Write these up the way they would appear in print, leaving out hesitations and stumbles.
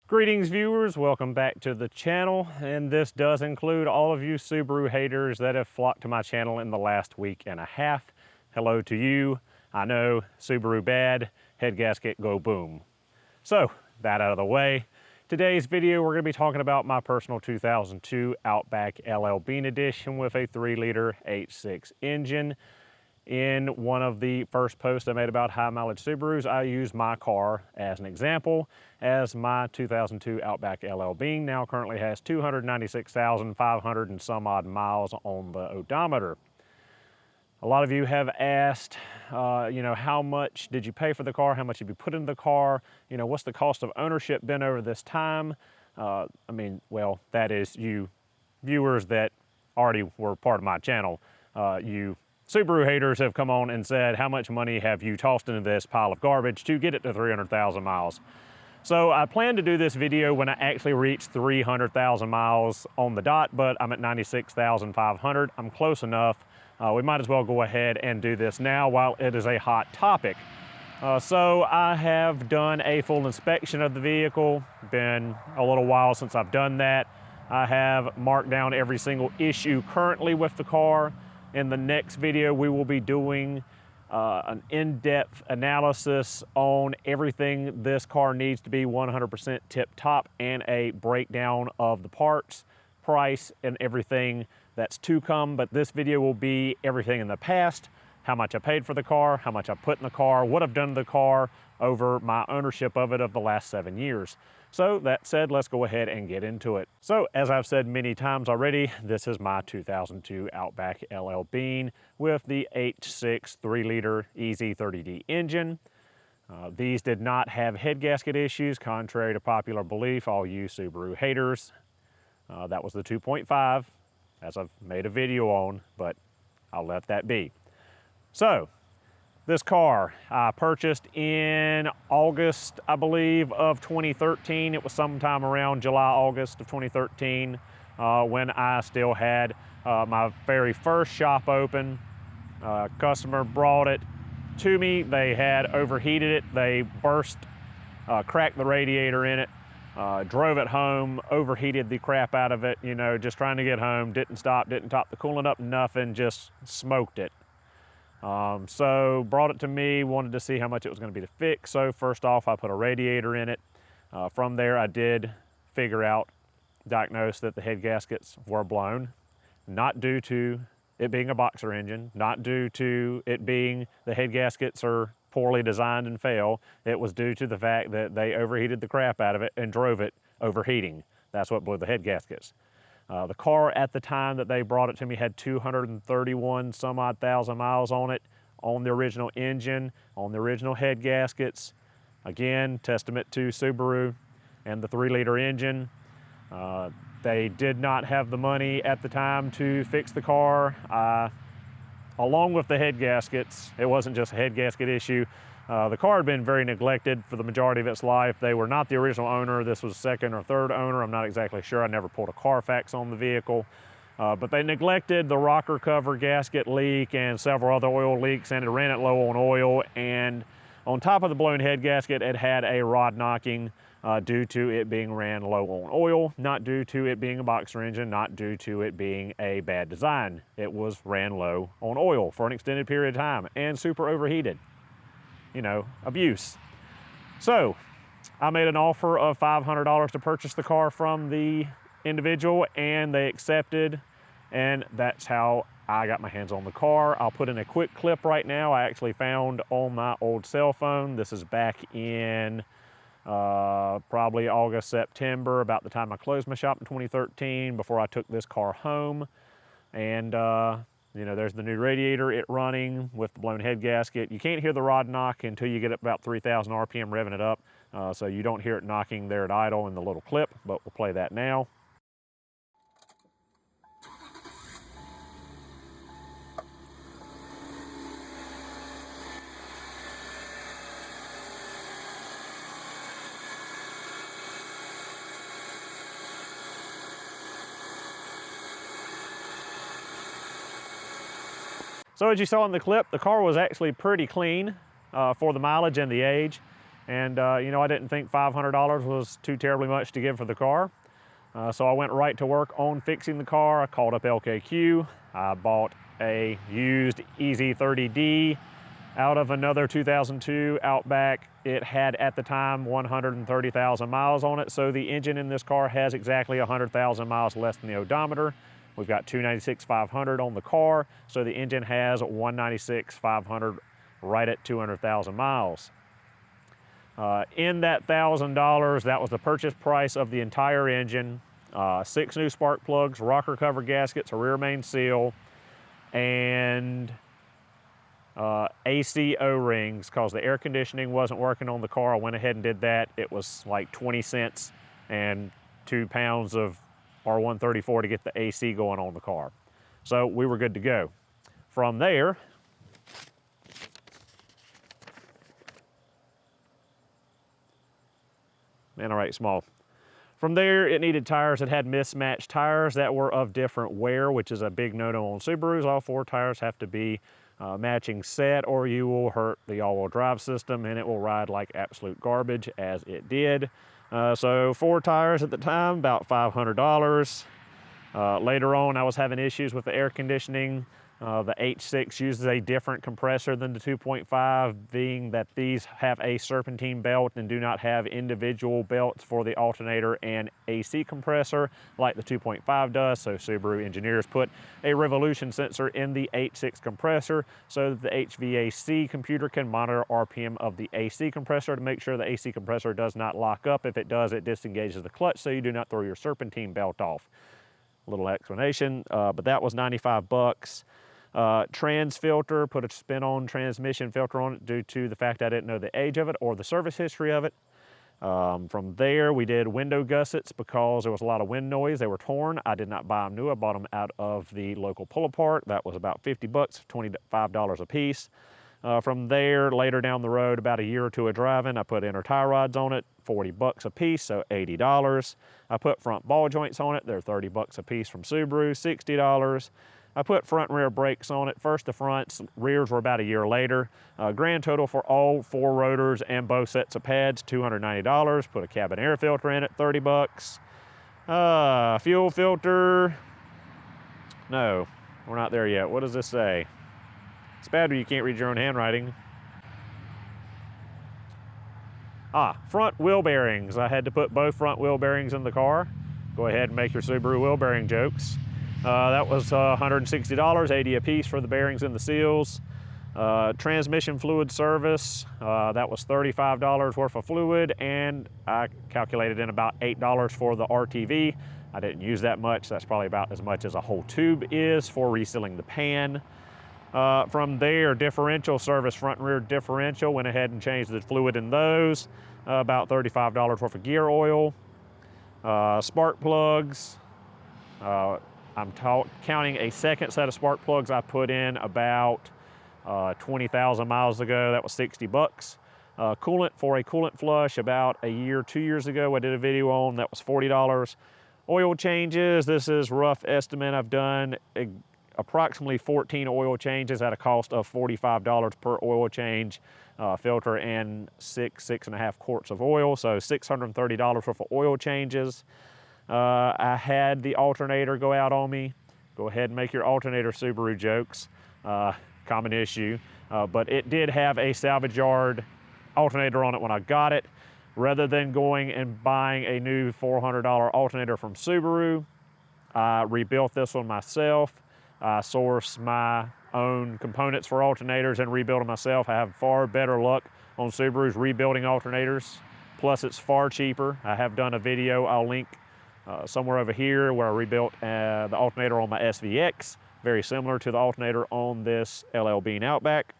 Greetings viewers, welcome back to the channel, and this does include all of you Subaru haters that have flocked to my channel in the last week and a half. Hello to you. I know, Subaru bad, head gasket go boom. So, that out of the way, today's video we're going to be talking about my personal 2002 Outback LL Bean Edition with a 3-liter H6 engine. In one of the first posts I made about high mileage Subarus, I used my car as an example, as my 2002 Outback LL Bean now currently has 296,500 and some odd miles on the odometer. A lot of you have asked, how much did you pay for the car? How much have you put into the car? What's the cost of ownership been over this time? Well, that is you viewers that already were part of my channel. You Subaru haters have come on and said, how much money have you tossed into this pile of garbage to get it to 300,000 miles? So I plan to do this video when I actually reach 300,000 miles on the dot, but I'm at 96,500. I'm close enough. We might as well go ahead and do this now while it is a hot topic. So I have done a full inspection of the vehicle. Been a little while since I've done that. I have marked down every single issue currently with the car. In the next video, we will be doing an in-depth analysis on everything this car needs to be 100% tip-top and a breakdown of the parts, price, and everything that's to come. But this video will be everything in the past, how much I paid for the car, how much I put in the car, what I've done to the car over my ownership of it of the last 7 years. So that said, let's go ahead and get into it. So as I've said many times already, this is my 2002 Outback LL Bean with the H6 3-liter Easy 30D engine. These did not have head gasket issues, contrary to popular belief, all you Subaru haters. That was the 2.5, as I've made a video on, but I'll let that be. So, this car I purchased in August, I believe, of 2013. It was sometime around July, August of 2013 when I still had my very first shop open. Customer brought it to me. They had overheated it. They cracked the radiator in it, drove it home, overheated the crap out of it, just trying to get home. Didn't stop, didn't top the coolant up, nothing, just smoked it. So brought it to me, wanted to see how much it was going to be to fix. So first off, I put a radiator in it. From there, I did diagnose that the head gaskets were blown, not due to it being a boxer engine, not due to it being the head gaskets are poorly designed and fail. It was due to the fact that they overheated the crap out of it and drove it overheating. That's what blew the head gaskets. The car at the time that they brought it to me had 231 some odd thousand miles on it, on the original engine, on the original head gaskets. Again, testament to Subaru and the 3-liter engine. They did not have the money at the time to fix the car. Along with the head gaskets, it wasn't just a head gasket issue. The car had been very neglected for the majority of its life. They were not the original owner. This was second or third owner. I'm not exactly sure. I never pulled a Carfax on the vehicle. But they neglected the rocker cover gasket leak and several other oil leaks, and it ran it low on oil. And on top of the blown head gasket, it had a rod knocking due to it being ran low on oil, not due to it being a boxer engine, not due to it being a bad design. It was ran low on oil for an extended period of time and super overheated. Abuse. So I made an offer of $500 to purchase the car from the individual, and they accepted, and that's how I got my hands on the car. I'll put in a quick clip right now I actually found on my old cell phone. This is back in probably August, September, about the time I closed my shop in 2013, before I took this car home. And there's the new radiator, it running with the blown head gasket. You can't hear the rod knock until you get up about 3,000 RPM revving it up. So you don't hear it knocking there at idle in the little clip, but we'll play that now. So as you saw in the clip, the car was actually pretty clean for the mileage and the age. And you know, I didn't think $500 was too terribly much to give for the car. So I went right to work on fixing the car. I called up LKQ. I bought a used EZ30D out of another 2002 Outback. It had at the time 130,000 miles on it, so the engine in this car has exactly 100,000 miles less than the odometer. We've got 296,500 on the car, so the engine has 196,500 right at 200,000 miles. In that $1,000, that was the purchase price of the entire engine, 6 new spark plugs, rocker cover gaskets, a rear main seal, and AC O-rings, because the air conditioning wasn't working on the car. I went ahead and did that. It was like 20 cents and 2 pounds of R134 to get the AC going on the car. So we were good to go. From there, man, all right, small. From there, it needed tires that had mismatched tires that were of different wear, which is a big no-no on Subarus. All 4 tires have to be matching set, or you will hurt the all-wheel drive system and it will ride like absolute garbage, as it did. So 4 tires at the time, about $500. Later on, I was having issues with the air conditioning. The H6 uses a different compressor than the 2.5, being that these have a serpentine belt and do not have individual belts for the alternator and AC compressor like the 2.5 does. So Subaru engineers put a revolution sensor in the H6 compressor so that the HVAC computer can monitor RPM of the AC compressor to make sure the AC compressor does not lock up. If it does, it disengages the clutch so you do not throw your serpentine belt off. Little explanation, but that was 95 bucks. Trans filter, put a spin-on transmission filter on it due to the fact I didn't know the age of it or the service history of it. From there, we did window gussets because there was a lot of wind noise. They were torn. I did not buy them new. I bought them out of the local pull-apart. That was about 50 bucks, $25 a piece. From there, later down the road, about a year or two of driving, I put inner tie rods on it, 40 bucks a piece, so $80. I put front ball joints on it. They're 30 bucks a piece from Subaru, $60. I put front and rear brakes on it. First the fronts, rears were about a year later. Grand total for all 4 rotors and both sets of pads, $290. Put a cabin air filter in it, 30 bucks. Fuel filter, no, we're not there yet. What does this say? It's bad when you can't read your own handwriting. Front wheel bearings. I had to put both front wheel bearings in the car. Go ahead and make your Subaru wheel bearing jokes. That was $160, $80 a piece for the bearings and the seals. Transmission fluid service, that was $35 worth of fluid, and I calculated in about $8 for the RTV. I didn't use that much. That's probably about as much as a whole tube is for resealing the pan. From there, differential service, front and rear differential, went ahead and changed the fluid in those. About $35 worth of gear oil. Spark plugs, I'm counting a second set of spark plugs I put in about 20,000 miles ago. That was 60 bucks. Coolant for a coolant flush about a year, 2 years ago, I did a video on. That was $40. Oil changes, this is rough estimate. I've done approximately 14 oil changes at a cost of $45 per oil change. Filter and 6.5 quarts of oil, so $630 worth of oil changes. I had the alternator go out on me. Go ahead and make your alternator Subaru jokes. Common issue. But it did have a salvage yard alternator on it when I got it. Rather than going and buying a new $400 alternator from Subaru, I rebuilt this one myself. I sourced my own components for alternators and rebuilt them myself. I have far better luck on Subarus rebuilding alternators. Plus, it's far cheaper. I have done a video I'll link somewhere over here where I rebuilt the alternator on my SVX, very similar to the alternator on this LL Bean Outback.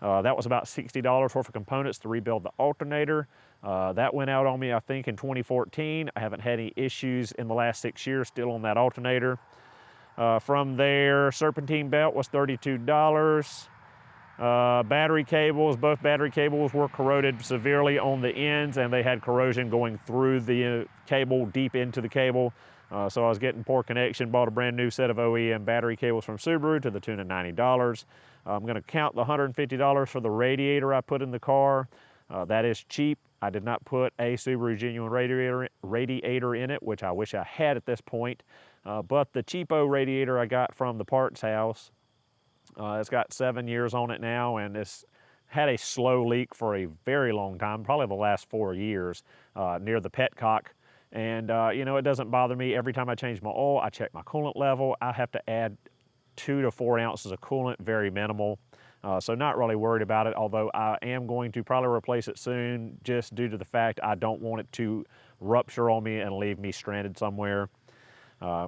That was about $60 worth of components to rebuild the alternator. That went out on me, I think, in 2014. I haven't had any issues in the last 6 years still on that alternator. From there, serpentine belt was $32. Battery cables, both battery cables were corroded severely on the ends, and they had corrosion going through the cable deep into the cable. So I was getting poor connection, bought a brand new set of OEM battery cables from Subaru to the tune of $90. I'm gonna count the $150 for the radiator I put in the car. That is cheap. I did not put a Subaru genuine radiator in it, which I wish I had at this point. But the cheapo radiator I got from the parts house, it's got 7 years on it now, and it's had a slow leak for a very long time, probably the last 4 years, near the petcock. And you know, it doesn't bother me. Every time I change my oil, I check my coolant level. I have to add 2 to 4 ounces of coolant, very minimal. So not really worried about it, although I am going to probably replace it soon, just due to the fact I don't want it to rupture on me and leave me stranded somewhere,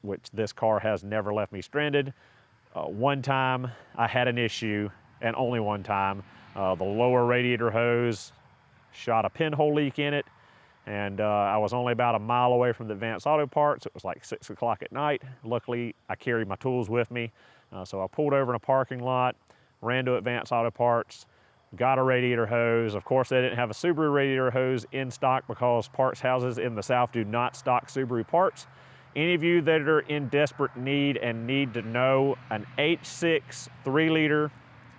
which this car has never left me stranded. One time I had an issue, and only one time. The lower radiator hose shot a pinhole leak in it, and I was only about a mile away from the Advanced Auto Parts. It was like 6 o'clock at night. Luckily, I carried my tools with me, so I pulled over in a parking lot, ran to Advanced Auto Parts, got a radiator hose. Of course, they didn't have a Subaru radiator hose in stock because parts houses in the South do not stock Subaru parts. Any of you that are in desperate need and need to know, an H6 3-liter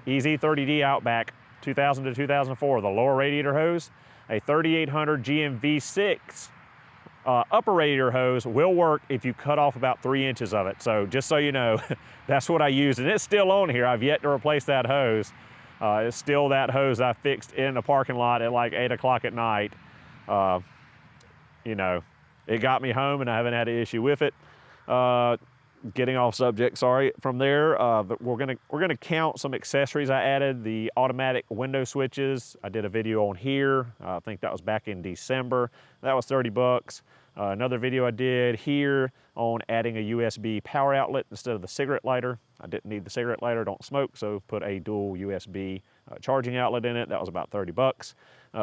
EZ30D Outback 2000 to 2004, the lower radiator hose, a 3800 GM-V6 upper radiator hose will work if you cut off about 3 inches of it. So just so you know, that's what I used, and it's still on here. I've yet to replace that hose. It's still that hose I fixed in a parking lot at like 8 o'clock at night. You know, it got me home and I haven't had an issue with it. Getting off subject, sorry. From there, we're gonna count some accessories I added. The automatic window switches, I did a video on here. I think that was back in December. That was 30 bucks. Another video I did here on adding a USB power outlet instead of the cigarette lighter. I didn't need the cigarette lighter, don't smoke, so put a dual USB charging outlet in it. That was about 30 bucks.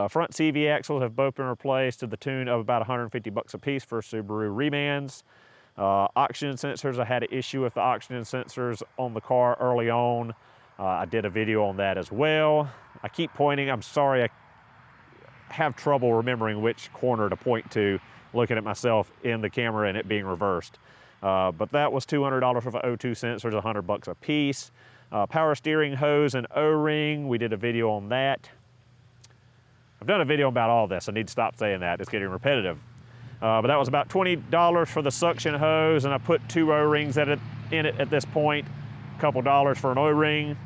Front CV axles have both been replaced to the tune of about 150 bucks a piece for Subaru remans. Oxygen sensors, I had an issue with the oxygen sensors on the car early on. I did a video on that as well. I keep pointing, I'm sorry, I have trouble remembering which corner to point to, looking at myself in the camera and it being reversed. But that was $200 for the O2 sensors, 100 bucks a piece. Power steering hose and O-ring, we did a video on that. I've done a video about all this, I need to stop saying that, it's getting repetitive. But that was about $20 for the suction hose, and I put 2 O-rings in it at this point, a couple dollars for an O-ring.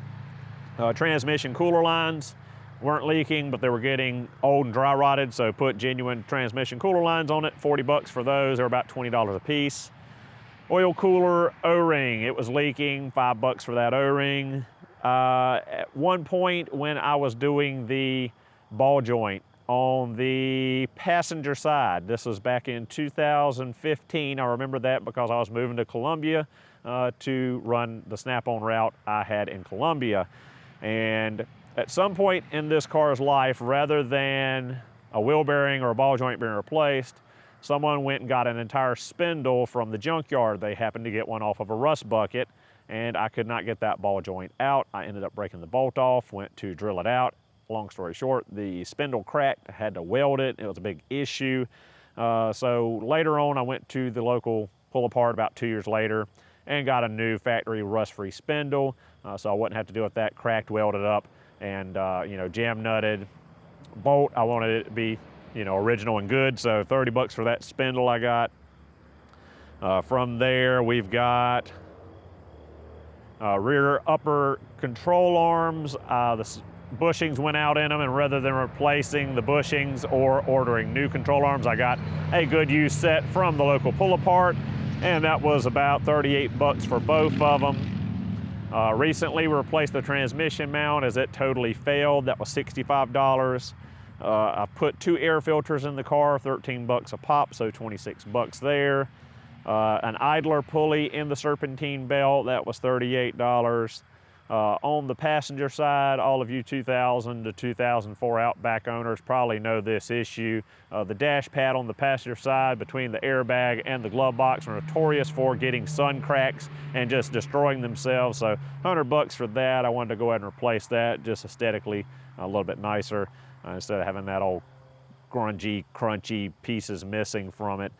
Transmission cooler lines weren't leaking, but they were getting old and dry rotted, so put genuine transmission cooler lines on it, 40 bucks for those, they're about $20 a piece. Oil cooler O-ring, it was leaking, 5 bucks for that O-ring. At one point when I was doing the ball joint on the passenger side, this was back in 2015, I remember that because I was moving to Columbia to run the snap-on route I had in Columbia. And at some point in this car's life, rather than a wheel bearing or a ball joint being replaced, someone went and got an entire spindle from the junkyard. They happened to get one off of a rust bucket, and I could not get that ball joint out. I ended up breaking the bolt off, went to drill it out. Long story short, the spindle cracked, I had to weld it. It was a big issue. So later on, I went to the local pull apart about 2 years later and got a new factory rust-free spindle. So I wouldn't have to deal with that, cracked, welded up, and you know, jam nutted. Bolt, I wanted it to be, you know, original and good, so 30 bucks for that spindle I got. From there, we've got rear upper control arms. The bushings went out in them, and rather than replacing the bushings or ordering new control arms, I got a good used set from the local pull apart, and that was about 38 bucks for both of them. Recently we replaced the transmission mount as it totally failed. That was $65. I put 2 air filters in the car, 13 bucks a pop, so 26 bucks there. An idler pulley in the serpentine belt, that was $38. On the passenger side, all of you 2000 to 2004 Outback owners probably know this issue. The dash pad on the passenger side between the airbag and the glove box are notorious for getting sun cracks and just destroying themselves. So 100 bucks for that. I wanted to go ahead and replace that, just aesthetically a little bit nicer, instead of having that old grungy, crunchy pieces missing from it.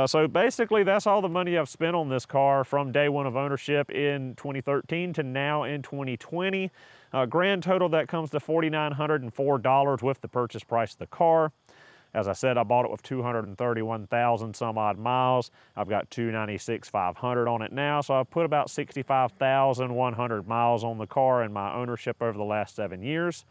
So basically, that's all the money I've spent on this car from day one of ownership in 2013 to now in 2020. Grand total, that comes to $4,904 with the purchase price of the car. As I said, I bought it with 231,000 some odd miles. I've got 296,500 on it now, so I've put about 65,100 miles on the car in my ownership over the last 7 years.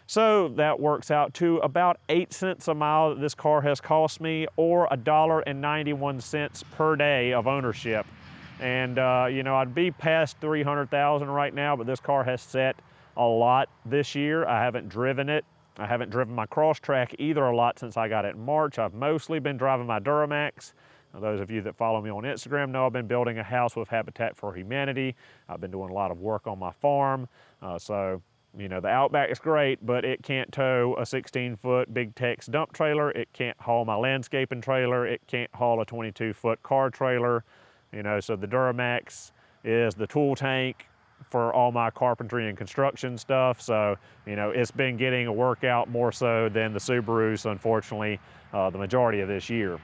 So that works out to about 8 cents a mile that this car has cost me, or $1.91 per day of ownership. And you know, I'd be past 300,000 right now, but this car has set a lot this year. I haven't driven it. I haven't driven my Crosstrack either a lot since I got it in March. I've mostly been driving my Duramax. Now, those of you that follow me on Instagram know I've been building a house with Habitat for Humanity. I've been doing a lot of work on my farm. So, you know, the Outback is great, but it can't tow a 16-foot Big Tex dump trailer. It can't haul my landscaping trailer. It can't haul a 22-foot car trailer. You know, so the Duramax is the tool tank for all my carpentry and construction stuff. So, you know, it's been getting a workout more so than the Subarus, unfortunately, the majority of this year.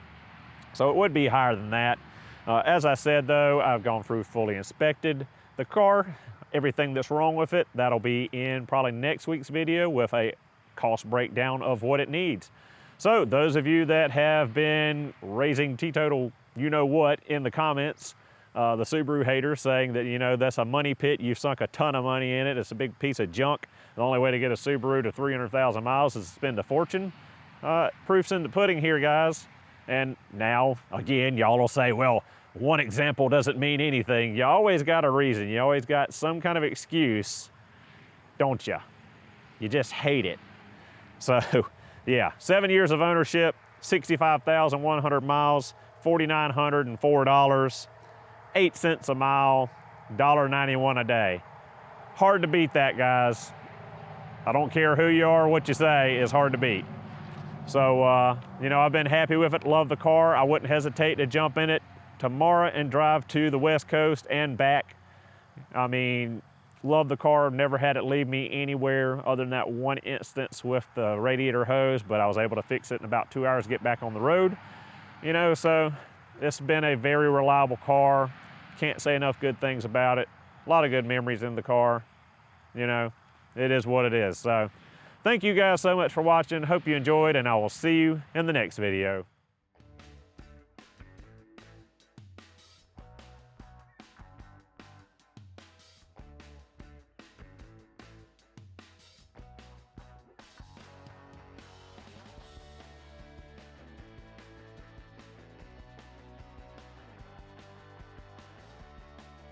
So it would be higher than that. As I said though, I've gone through, fully inspected the car, everything that's wrong with it. That'll be in probably next week's video with a cost breakdown of what it needs. So those of you that have been raising teetotal you-know-what in the comments, the Subaru haters saying that, you know, that's a money pit, you've sunk a ton of money in it, it's a big piece of junk. The only way to get a Subaru to 300,000 miles is to spend a fortune. Proof's in the pudding here, guys. And now, again, y'all will say, well, one example doesn't mean anything. You always got a reason. You always got some kind of excuse, don't you? You just hate it. So, yeah, 7 years of ownership, 65,100 miles, $4,904. 8 cents a mile, $1.91 a day. Hard to beat that, guys. I don't care who you are or what you say, it's hard to beat. So, you know, I've been happy with it, love the car. I wouldn't hesitate to jump in it tomorrow and drive to the West Coast and back. I mean, love the car, never had it leave me anywhere other than that one instance with the radiator hose, but I was able to fix it in about 2 hours to get back on the road. You know, so it's been a very reliable car. Can't say enough good things about it. A lot of good memories in the car. You know, it is what it is. So thank you guys so much for watching. Hope you enjoyed, and I will see you in the next video.